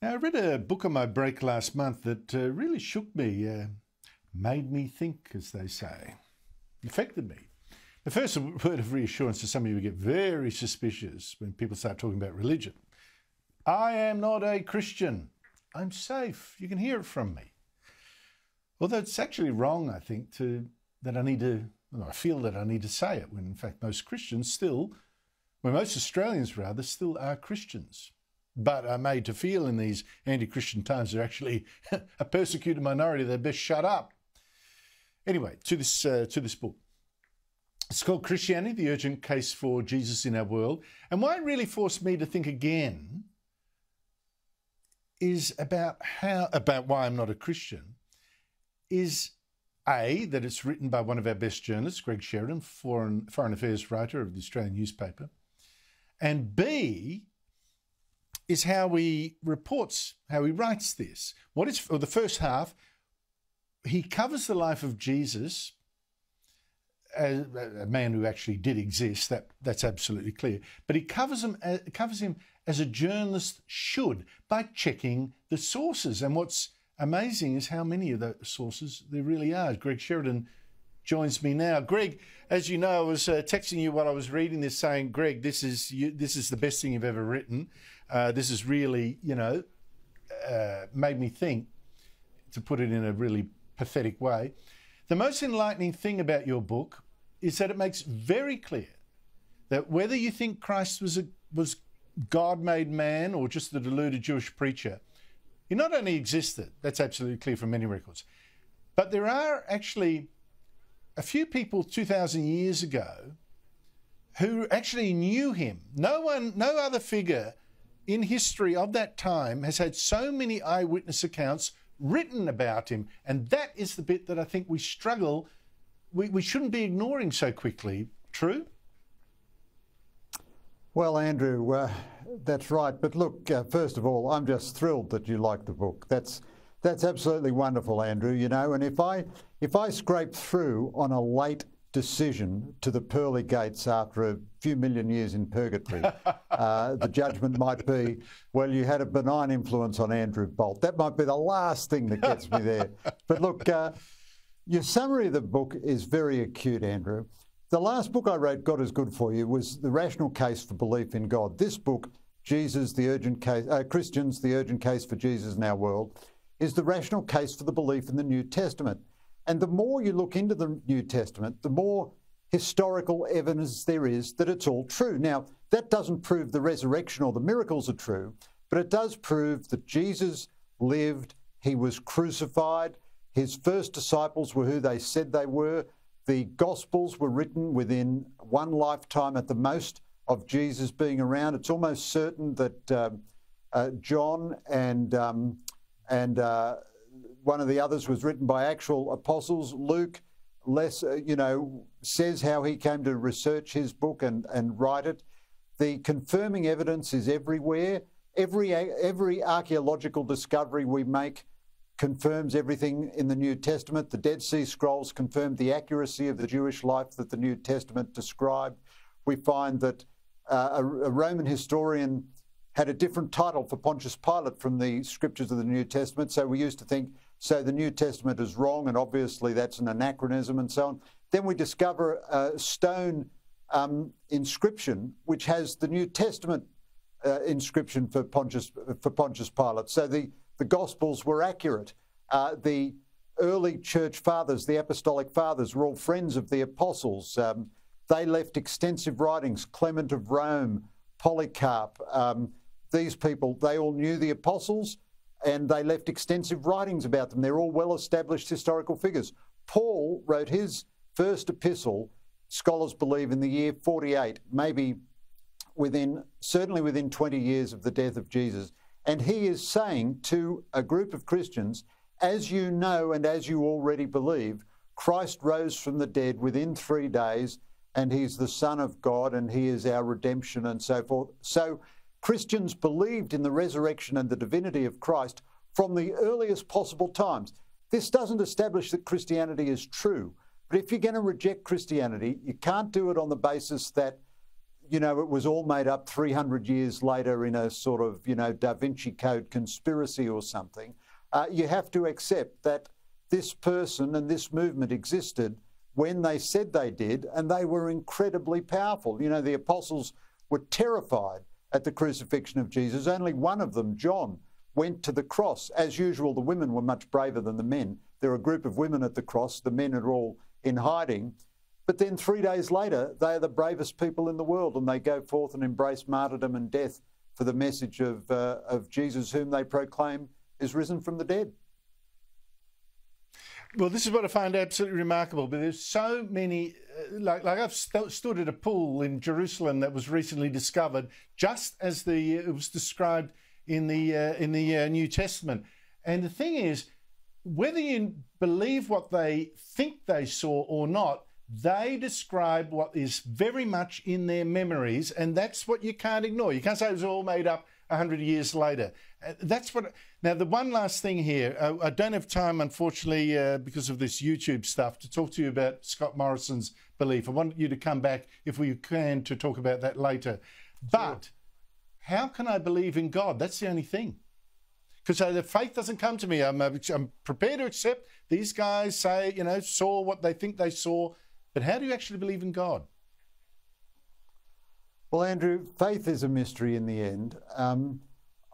Now, I read a book on my break last month that really shook me, made me think, as they say, affected me. The first word of reassurance to some of you who get very suspicious when people start talking about religion. I am not a Christian. I'm safe. You can hear it from me. Although it's actually wrong, I think, I feel that I need to say it, when in fact most Christians still, most Australians rather, still are Christians, but are made to feel in these anti-Christian times they're actually a persecuted minority. They're best shut up. Anyway, to this book. It's called Christianity, the Urgent Case for Jesus in Our World. And why it really forced me to think again is about why I'm not a Christian, is A, that it's written by one of our best journalists, Greg Sheridan, foreign affairs writer of the Australian newspaper, and B, is how he writes this. The first half, he covers the life of Jesus as a man who actually did exist. That's absolutely clear. But he covers him as a journalist should, by checking the sources. And what's amazing is how many of the sources there really are. Greg Sheridan joins me now. Greg, as you know, I was texting you while I was reading this, saying, Greg, this is the best thing you've ever written. This has really, made me think, to put it in a really pathetic way. The most enlightening thing about your book is that it makes very clear that whether you think Christ was God-made man or just a deluded Jewish preacher, he not only existed, that's absolutely clear from many records, but there are actually a few people 2,000 years ago who actually knew him. No other figure in history of that time has had so many eyewitness accounts written about him. And that is the bit that I think we struggle, we shouldn't be ignoring so quickly. True? Well, Andrew, that's right. But look, first of all, I'm just thrilled that you like the book. That's absolutely wonderful, Andrew, and if I scrape through on a late decision to the pearly gates after a few million years in purgatory, the judgment might be, well, you had a benign influence on Andrew Bolt. That might be the last thing that gets me there. But look, your summary of the book is very acute, Andrew. The last book I wrote, God is Good for You, was The Rational Case for Belief in God. This book, Christians, the Urgent Case for Jesus in Our World, is the rational case for the belief in the New Testament. And the more you look into the New Testament, the more historical evidence there is that it's all true. Now, that doesn't prove the resurrection or the miracles are true, but it does prove that Jesus lived, he was crucified, his first disciples were who they said they were. The Gospels were written within one lifetime at the most of Jesus being around. It's almost certain that John and one of the others was written by actual apostles. Luke says how he came to research his book and write it. The confirming evidence is everywhere. Every archaeological discovery we make confirms everything in the New Testament. The Dead Sea Scrolls confirmed the accuracy of the Jewish life that the New Testament described. We find that a Roman historian had a different title for Pontius Pilate from the scriptures of the New Testament. So we used to think, so the New Testament is wrong, and obviously that's an anachronism and so on. Then we discover a stone inscription which has the New Testament inscription for Pontius Pilate. So the Gospels were accurate. The early church fathers, the apostolic fathers, were all friends of the apostles. They left extensive writings, Clement of Rome, Polycarp. These people, they all knew the apostles and they left extensive writings about them. They're all well-established historical figures. Paul wrote his first epistle, scholars believe, in the year 48, maybe certainly within 20 years of the death of Jesus. And he is saying to a group of Christians, as you know and as you already believe, Christ rose from the dead within 3 days, and he's the Son of God, and he is our redemption, and so forth. So Christians believed in the resurrection and the divinity of Christ from the earliest possible times. This doesn't establish that Christianity is true, but if you're going to reject Christianity, you can't do it on the basis that you know, it was all made up 300 years later in a sort of, you know, Da Vinci Code conspiracy or something. You have to accept that this person and this movement existed when they said they did, and they were incredibly powerful. You know, the apostles were terrified at the crucifixion of Jesus. Only one of them, John, went to the cross. As usual, the women were much braver than the men. There were a group of women at the cross. The men are all in hiding. But then 3 days later, they are the bravest people in the world, and they go forth and embrace martyrdom and death for the message of Jesus, whom they proclaim is risen from the dead. Well, this is what I find absolutely remarkable. But there's so many, like I've stood at a pool in Jerusalem that was recently discovered, just as it was described in the New Testament. And the thing is, whether you believe what they think they saw or not, they describe what is very much in their memories, and that's what you can't ignore. You can't say it was all made up 100 years later. That's what. Now, the one last thing here, I don't have time, unfortunately, because of this YouTube stuff, to talk to you about Scott Morrison's belief. I want you to come back, if we can, to talk about that later. But how can I believe in God? That's the only thing. Because the faith doesn't come to me. I'm prepared to accept these guys say, you know, saw what they think they saw. But how do you actually believe in God? Well, Andrew, faith is a mystery in the end.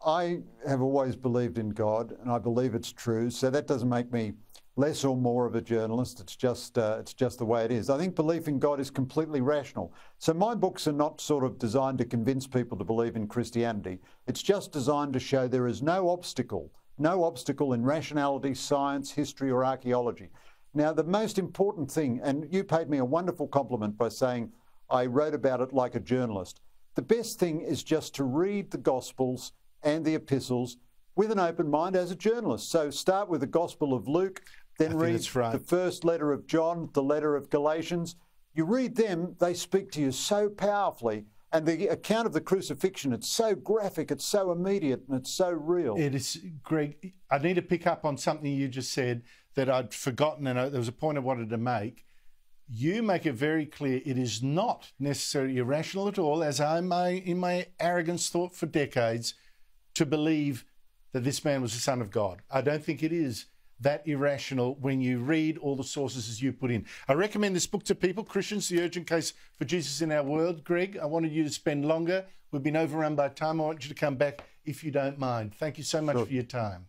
I have always believed in God, and I believe it's true. So that doesn't make me less or more of a journalist. It's just the way it is. I think belief in God is completely rational. So my books are not sort of designed to convince people to believe in Christianity. It's just designed to show there is no obstacle in rationality, science, history, or archaeology. Now, the most important thing, and you paid me a wonderful compliment by saying I wrote about it like a journalist. The best thing is just to read the Gospels and the epistles with an open mind as a journalist. So start with the Gospel of Luke, then read the first letter of John, the letter of Galatians. You read them, they speak to you so powerfully. And the account of the crucifixion, it's so graphic, it's so immediate, and it's so real. It is, Greg. I need to pick up on something you just said that I'd forgotten, and there was a point I wanted to make. You make it very clear it is not necessarily irrational at all, as I in my arrogance thought for decades, to believe that this man was the Son of God. I don't think it is that irrational when you read all the sources as you put in. I recommend this book to people, Christians, The Urgent Case for Jesus in Our World. Greg, I wanted you to spend longer. We've been overrun by time. I want you to come back if you don't mind. Thank you so much for your time.